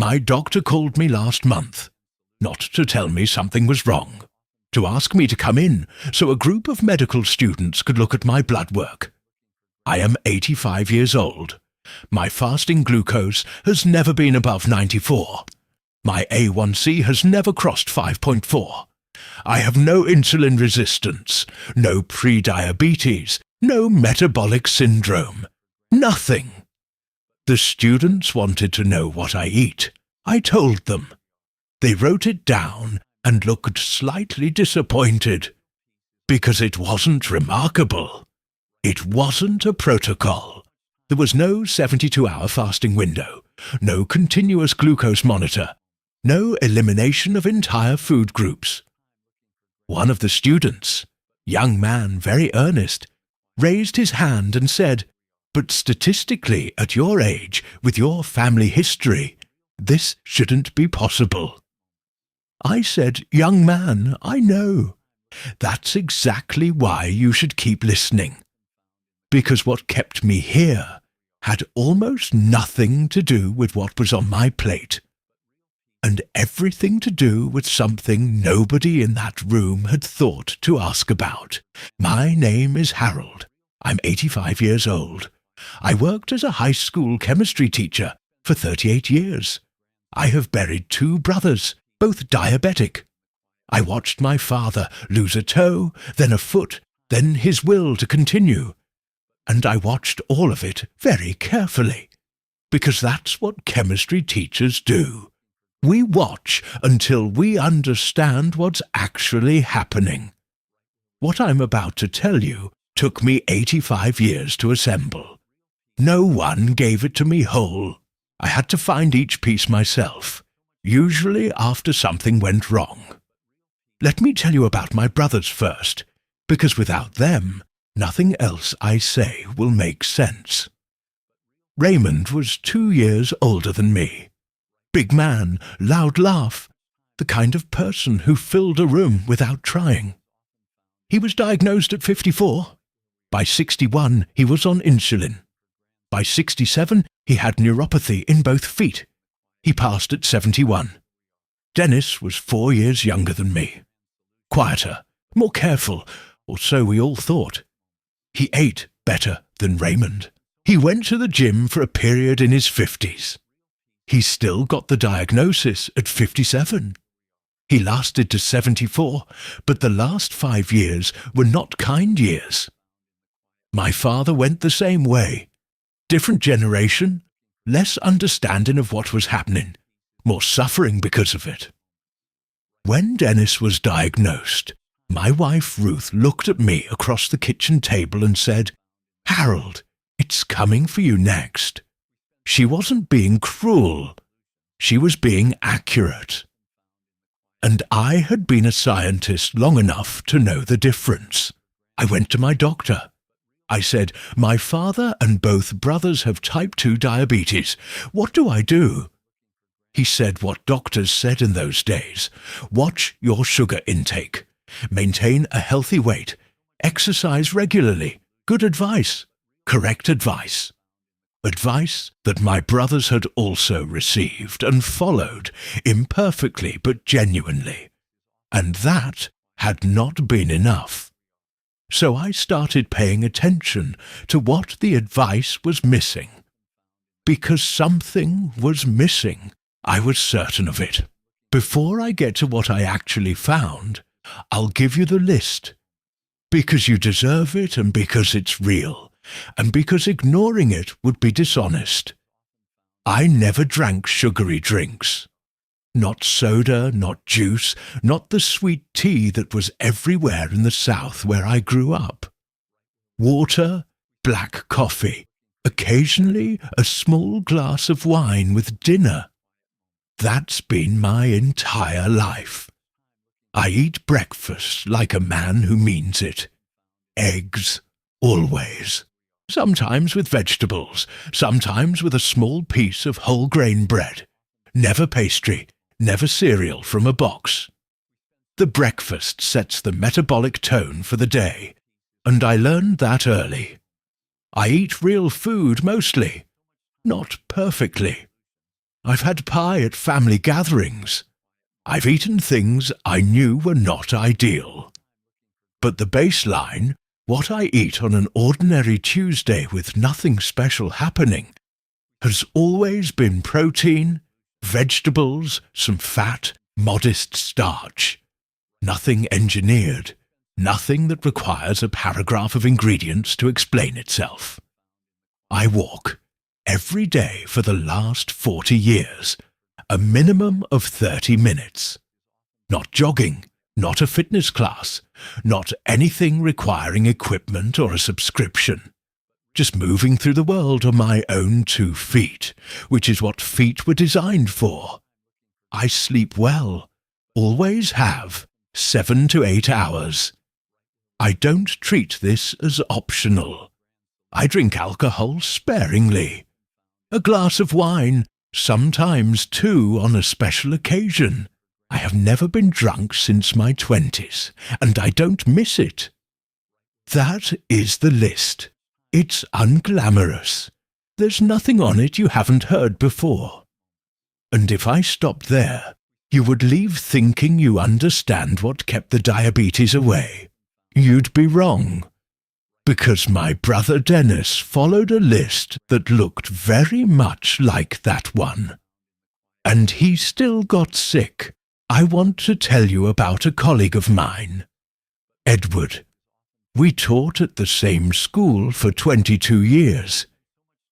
My doctor called me last month, not to tell me something was wrong, to ask me to come in so a group of medical students could look at my blood work. I am 85 years old. My fasting glucose has never been above 94. My A1C has never crossed 5.4. I have no insulin resistance, no prediabetes, no metabolic syndrome. Nothing. The students wanted to know what I eat. I told them. They wrote it down and looked slightly disappointed, because it wasn't remarkable. It wasn't a protocol. There was no 72-hour fasting window, no continuous glucose monitor, no elimination of entire food groups. One of the students, young man very earnest, raised his hand and said, "But statistically, at your age, with your family history, this shouldn't be possible." I said, "Young man, I know. That's exactly why you should keep listening. Because what kept me here had almost nothing to do with what was on my plate, and everything to do with something nobody in that room had thought to ask about. My name is Harold. I'm 85 years old. I worked as a high school chemistry teacher for 38 years. I have buried 2 brothers, both diabetic. I watched my father lose a toe, then a foot, then his will to continue. And I watched all of it very carefully, because that's what chemistry teachers do. We watch until we understand what's actually happening. What I'm about to tell you took me 85 years to assemble. No one gave it to me whole. I had to find each piece myself, usually after something went wrong. Let me tell you about my brothers first, because without them, nothing else I say will make sense. Raymond was 2 years older than me. Big man, loud laugh, the kind of person who filled a room without trying. He was diagnosed at 54. By 61, he was on insulin. By 67, he had neuropathy in both feet. He passed at 71. Dennis was 4 years younger than me. Quieter, more careful, or so we all thought. He ate better than Raymond. He went to the gym for a period in his 50s. He still got the diagnosis at 57. He lasted to 74, but the last 5 years were not kind years. My father went the same way. Different generation, less understanding of what was happening, more suffering because of it. When Dennis was diagnosed, my wife Ruth looked at me across the kitchen table and said, "Harold, it's coming for you next." She wasn't being cruel. She was being accurate. And I had been a scientist long enough to know the difference. I went to my doctor. I said, "My father and both brothers have type 2 diabetes. What do I do?" He said what doctors said in those days. Watch your sugar intake. Maintain a healthy weight. Exercise regularly. Good advice. Correct advice. Advice that my brothers had also received and followed, imperfectly but genuinely. And that had not been enough. So I started paying attention to what the advice was missing. Because something was missing, I was certain of it. Before I get to what I actually found, I'll give you the list. Because you deserve it and because it's real, and because ignoring it would be dishonest. I never drank sugary drinks. Not soda, not juice, not the sweet tea that was everywhere in the South where I grew up. Water, black coffee, occasionally a small glass of wine with dinner. That's been my entire life. I eat breakfast like a man who means it. Eggs, always. Sometimes with vegetables, sometimes with a small piece of whole grain bread. Never pastry. Never cereal from a box. The breakfast sets the metabolic tone for the day, and I learned that early. I eat real food mostly, not perfectly. I've had pie at family gatherings. I've eaten things I knew were not ideal. But the baseline, what I eat on an ordinary Tuesday with nothing special happening, has always been protein, vegetables, some fat, modest starch. Nothing engineered, nothing that requires a paragraph of ingredients to explain itself. I walk every day for the last 40 years, a minimum of 30 minutes. Not jogging, not a fitness class, not anything requiring equipment or a subscription. Just moving through the world on my own 2 feet, which is what feet were designed for. I sleep well, always have, 7 to 8 hours. I don't treat this as optional. I drink alcohol sparingly. A glass of wine, sometimes 2 on a special occasion. I have never been drunk since my 20s, and I don't miss it. That is the list. It's unglamorous. There's nothing on it you haven't heard before. And if I stopped there, you would leave thinking you understand what kept the diabetes away. You'd be wrong. Because my brother Dennis followed a list that looked very much like that one. And he still got sick. I want to tell you about a colleague of mine, Edward. We taught at the same school for 22 years.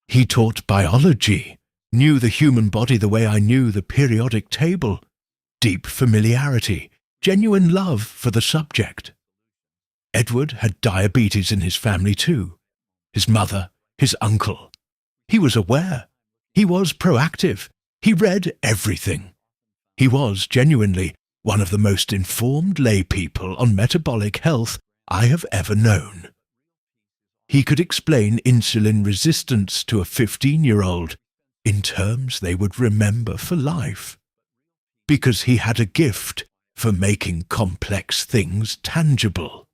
He taught biology, knew the human body the way I knew the periodic table, deep familiarity, genuine love for the subject. Edward had diabetes in his family too. His mother, his uncle. He was aware. He was proactive. He read everything. He was genuinely one of the most informed lay people on metabolic health I have ever known. He could explain insulin resistance to a 15-year-old in terms they would remember for life, because he had a gift for making complex things tangible.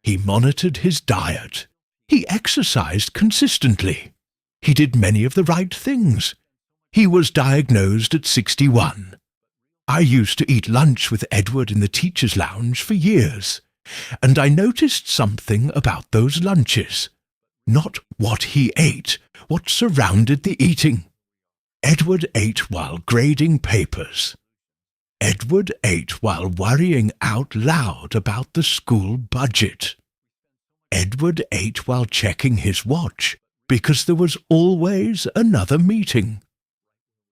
He monitored his diet. He exercised consistently. He did many of the right things. He was diagnosed at 61. I used to eat lunch with Edward in the teacher's lounge for years, and I noticed something about those lunches. Not what he ate, what surrounded the eating. Edward ate while grading papers. Edward ate while worrying out loud about the school budget. Edward ate while checking his watch, because there was always another meeting.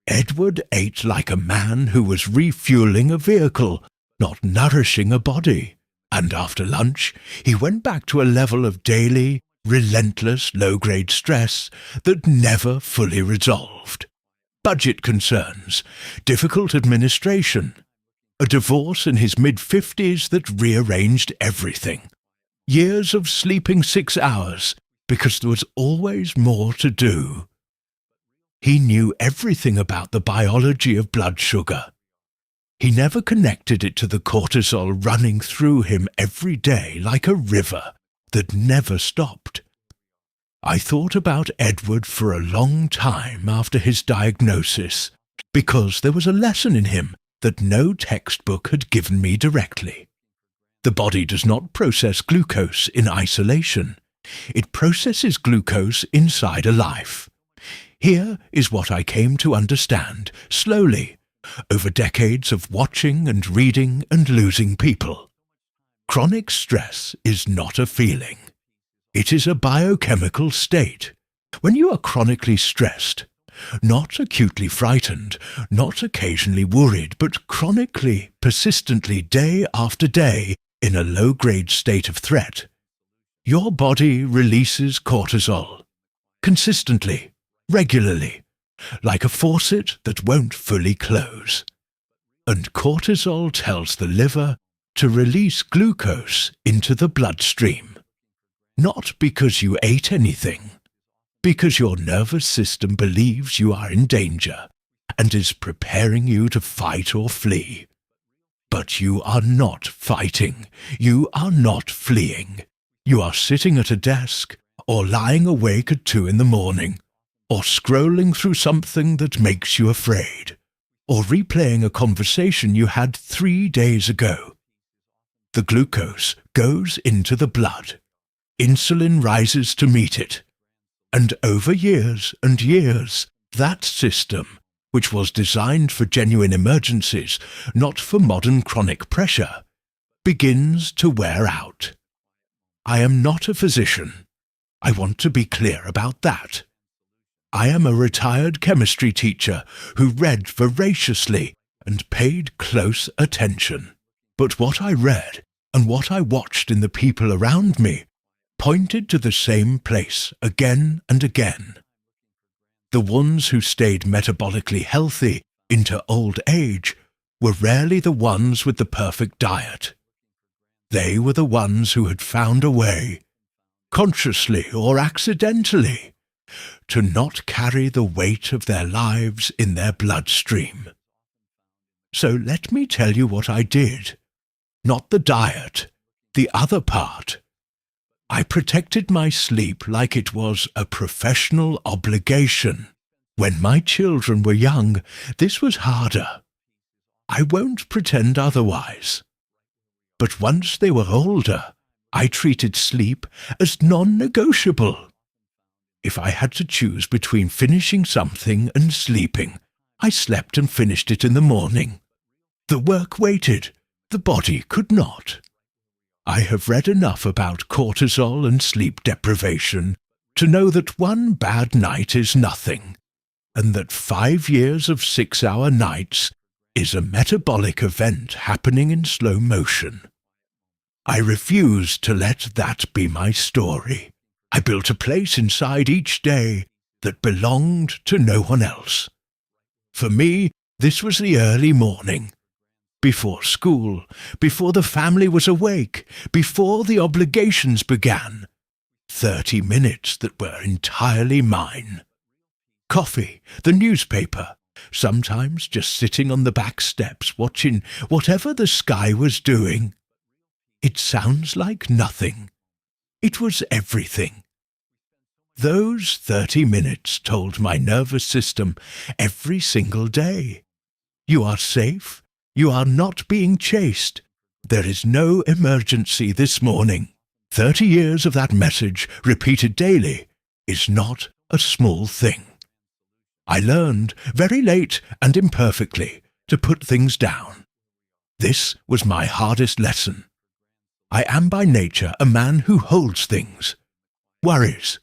Edward ate like a man who was refueling a vehicle, not nourishing a body. And after lunch, he went back to a level of daily, relentless, low-grade stress that never fully resolved. Budget concerns, difficult administration, a divorce in his mid-50s that rearranged everything, years of sleeping 6 hours because there was always more to do. He knew everything about the biology of blood sugar. He never connected it to the cortisol running through him every day like a river that never stopped. I thought about Edward for a long time after his diagnosis, because there was a lesson in him that no textbook had given me directly. The body does not process glucose in isolation. It processes glucose inside a life. Here is what I came to understand, slowly, over decades of watching and reading and losing people. Chronic stress is not a feeling. It is a biochemical state. When you are chronically stressed, not acutely frightened, not occasionally worried, but chronically, persistently, day after day, in a low-grade state of threat, your body releases cortisol, consistently, regularly, like a faucet that won't fully close. And cortisol tells the liver to release glucose into the bloodstream. Not because you ate anything, because your nervous system believes you are in danger and is preparing you to fight or flee. But you are not fighting. You are not fleeing. You are sitting at a desk or lying awake at 2 in the morning, or scrolling through something that makes you afraid, or replaying a conversation you had 3 days ago. The glucose goes into the blood. Insulin rises to meet it. And over years and years, that system, which was designed for genuine emergencies, not for modern chronic pressure, begins to wear out. I am not a physician. I want to be clear about that. I am a retired chemistry teacher who read voraciously and paid close attention. But what I read and what I watched in the people around me pointed to the same place again and again. The ones who stayed metabolically healthy into old age were rarely the ones with the perfect diet. They were the ones who had found a way, consciously or accidentally, to not carry the weight of their lives in their bloodstream. So let me tell you what I did. Not the diet, the other part. I protected my sleep like it was a professional obligation. When my children were young, this was harder. I won't pretend otherwise. But once they were older, I treated sleep as non-negotiable. If I had to choose between finishing something and sleeping, I slept and finished it in the morning. The work waited, the body could not. I have read enough about cortisol and sleep deprivation to know that one bad night is nothing, and that 5 years of 6-hour nights is a metabolic event happening in slow motion. I refuse to let that be my story. I built a place inside each day that belonged to no one else. For me, this was the early morning. Before school, before the family was awake, before the obligations began. 30 minutes that were entirely mine. Coffee, the newspaper, sometimes just sitting on the back steps watching whatever the sky was doing. It sounds like nothing. It was everything. Those 30 minutes told my nervous system every single day, you are safe. You are not being chased. There is no emergency this morning. 30 years of that message, repeated daily, is not a small thing. I learned, very late and imperfectly, to put things down. This was my hardest lesson. I am by nature a man who holds things, worries,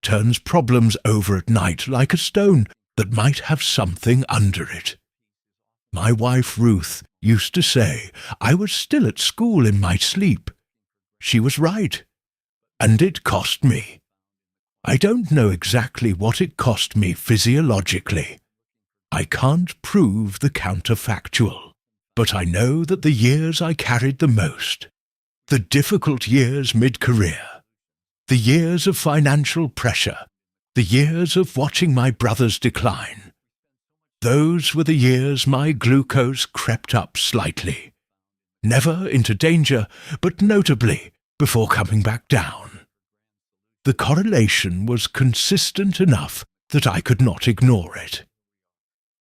turns problems over at night like a stone that might have something under it. My wife Ruth used to say I was still at school in my sleep. She was right. And it cost me. I don't know exactly what it cost me physiologically. I can't prove the counterfactual. But I know that the years I carried the most, the difficult years mid-career, the years of financial pressure, the years of watching my brothers decline, those were the years my glucose crept up slightly, never into danger, but notably before coming back down. The correlation was consistent enough that I could not ignore it.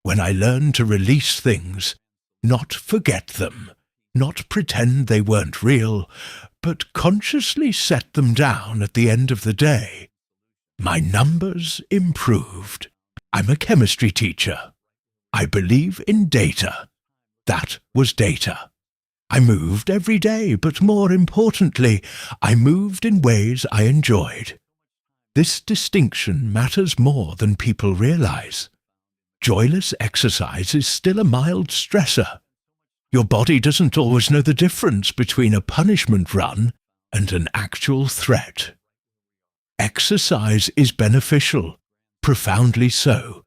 When I learned to release things, not forget them, not pretend they weren't real, but consciously set them down at the end of the day, my numbers improved. I'm a chemistry teacher. I believe in data. That was data. I moved every day, but more importantly, I moved in ways I enjoyed. This distinction matters more than people realize. Joyless exercise is still a mild stressor. Your body doesn't always know the difference between a punishment run and an actual threat. Exercise is beneficial, profoundly so.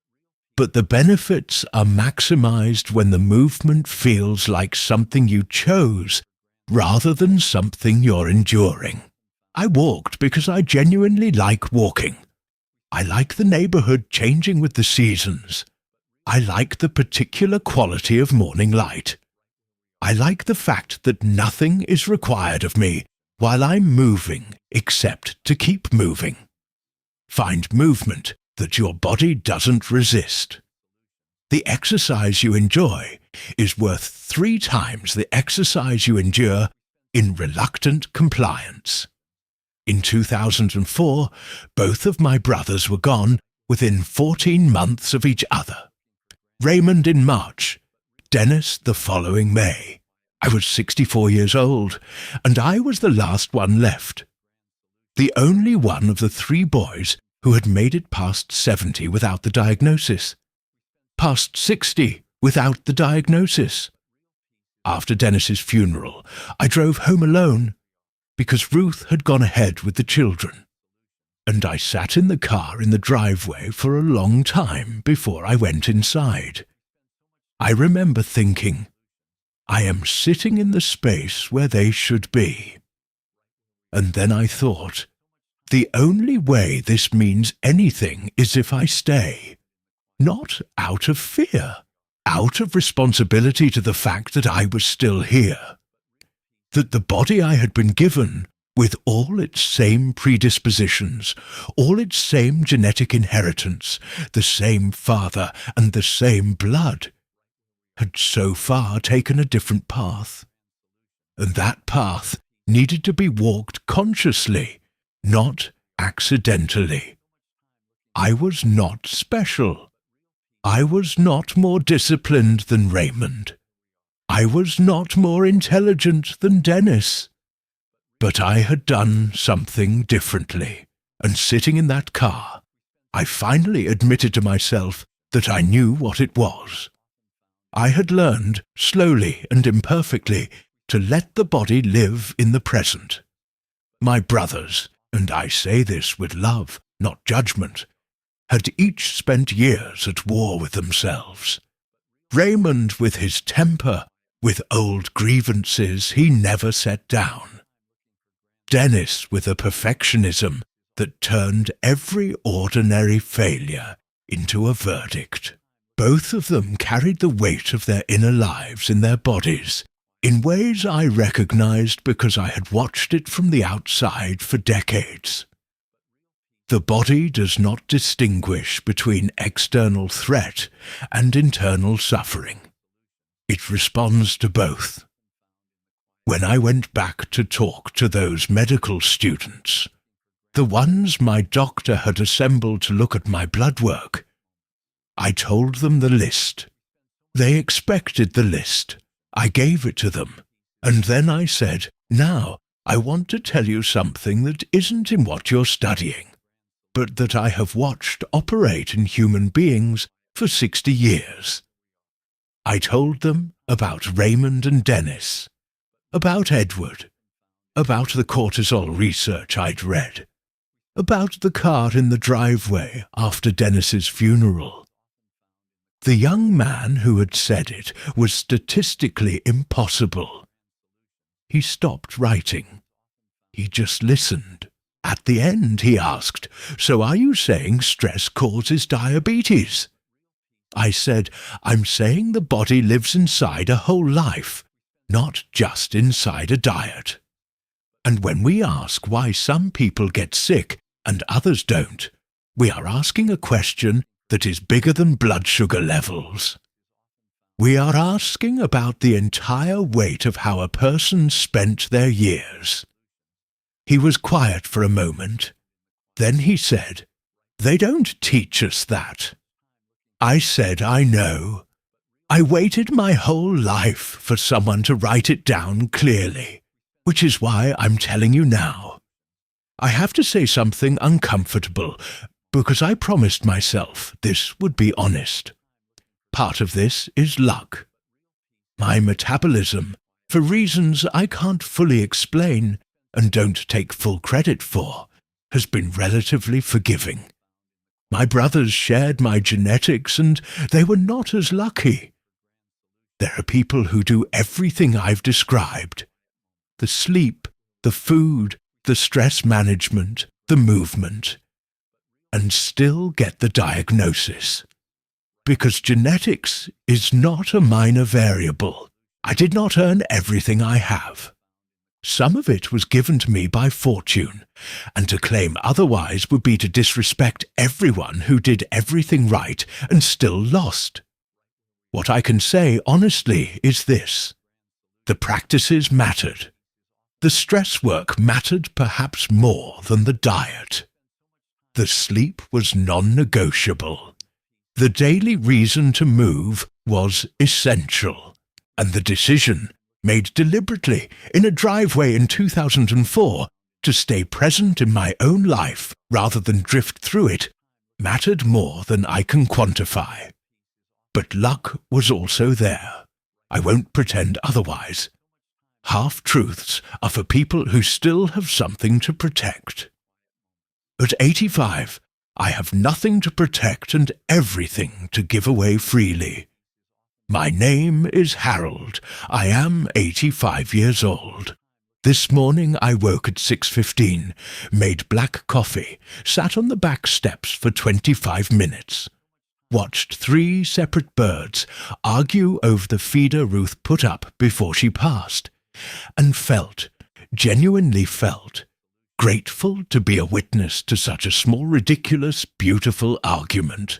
But the benefits are maximized when the movement feels like something you chose rather than something you're enduring. I walked because I genuinely like walking. I like the neighborhood changing with the seasons. I like the particular quality of morning light. I like the fact that nothing is required of me while I'm moving except to keep moving. Find movement that your body doesn't resist. The exercise you enjoy is worth 3 times the exercise you endure in reluctant compliance. In 2004, both of my brothers were gone within 14 months of each other. Raymond in March, Dennis the following May. I was 64 years old, and I was the last one left. The only one of the 3 boys who had made it past 70 without the diagnosis. Past 60 without the diagnosis. After Dennis's funeral, I drove home alone because Ruth had gone ahead with the children, and I sat in the car in the driveway for a long time before I went inside. I remember thinking, I am sitting in the space where they should be. And then I thought, the only way this means anything is if I stay. Not out of fear, out of responsibility to the fact that I was still here. That the body I had been given, with all its same predispositions, all its same genetic inheritance, the same father and the same blood, had so far taken a different path. And that path needed to be walked consciously, not accidentally. I was not special. I was not more disciplined than Raymond. I was not more intelligent than Dennis. But I had done something differently, and sitting in that car, I finally admitted to myself that I knew what it was. I had learned, slowly and imperfectly, to let the body live in the present. My brothers, and I say this with love, not judgment, had each spent years at war with themselves. Raymond with his temper, with old grievances he never set down. Dennis with a perfectionism that turned every ordinary failure into a verdict. Both of them carried the weight of their inner lives in their bodies, in ways I recognized because I had watched it from the outside for decades. The body does not distinguish between external threat and internal suffering. It responds to both. When I went back to talk to those medical students, the ones my doctor had assembled to look at my blood work, I told them the list. They expected the list. I gave it to them, and then I said, now, I want to tell you something that isn't in what you're studying, but that I have watched operate in human beings for 60 years. I told them about Raymond and Dennis, about Edward, about the cortisol research I'd read, about the car in the driveway after Dennis's funeral. The young man who had said it was statistically impossible. He stopped writing. He just listened. At the end, he asked, "So are you saying stress causes diabetes?" I said, "I'm saying the body lives inside a whole life, not just inside a diet. And when we ask why some people get sick and others don't, we are asking a question that is bigger than blood sugar levels. We are asking about the entire weight of how a person spent their years." He was quiet for a moment. Then he said, "They don't teach us that." I said, "I know. I waited my whole life for someone to write it down clearly, which is why I'm telling you now. I have to say something uncomfortable, because I promised myself this would be honest. Part of this is luck. My metabolism, for reasons I can't fully explain and don't take full credit for, has been relatively forgiving. My brothers shared my genetics and they were not as lucky. There are people who do everything I've described: the sleep, the food, the stress management, the movement, and still get the diagnosis. Because genetics is not a minor variable. I did not earn everything I have. Some of it was given to me by fortune, and to claim otherwise would be to disrespect everyone who did everything right and still lost. What I can say honestly is this: the practices mattered. The stress work mattered perhaps more than the diet. The sleep was non-negotiable. The daily reason to move was essential, and the decision, made deliberately in a driveway in 2004, to stay present in my own life rather than drift through it, mattered more than I can quantify. But luck was also there. I won't pretend otherwise. Half-truths are for people who still have something to protect. At 85, I have nothing to protect and everything to give away freely. My name is Harold. I am 85 years old. This morning I woke at 6:15, made black coffee, sat on the back steps for 25 minutes, watched 3 separate birds argue over the feeder Ruth put up before she passed, and felt, genuinely felt, grateful to be a witness to such a small, ridiculous, beautiful argument.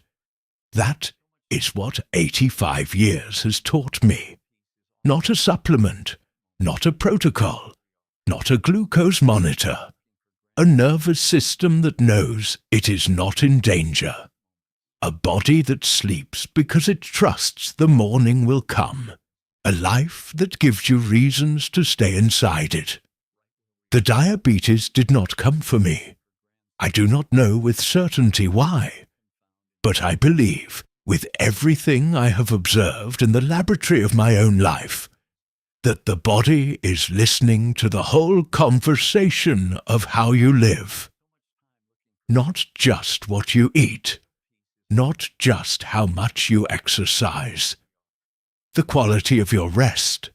That is what 85 years has taught me. Not a supplement, not a protocol, not a glucose monitor. A nervous system that knows it is not in danger. A body that sleeps because it trusts the morning will come. A life that gives you reasons to stay inside it. The diabetes did not come for me. I do not know with certainty why, but I believe, with everything I have observed in the laboratory of my own life, that the body is listening to the whole conversation of how you live. Not just what you eat, not just how much you exercise. The quality of your rest,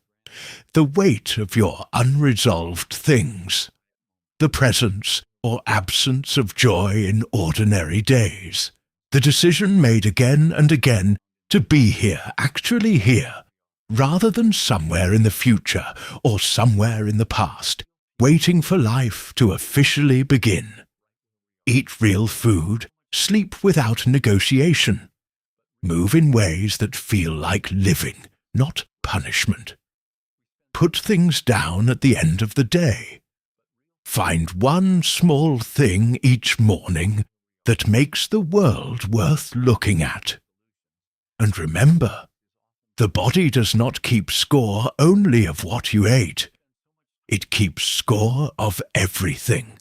the weight of your unresolved things, the presence or absence of joy in ordinary days, the decision made again and again to be here, actually here, rather than somewhere in the future or somewhere in the past, waiting for life to officially begin. Eat real food, sleep without negotiation, move in ways that feel like living, not punishment. Put things down at the end of the day. Find one small thing each morning that makes the world worth looking at. And remember, the body does not keep score only of what you ate. It keeps score of everything.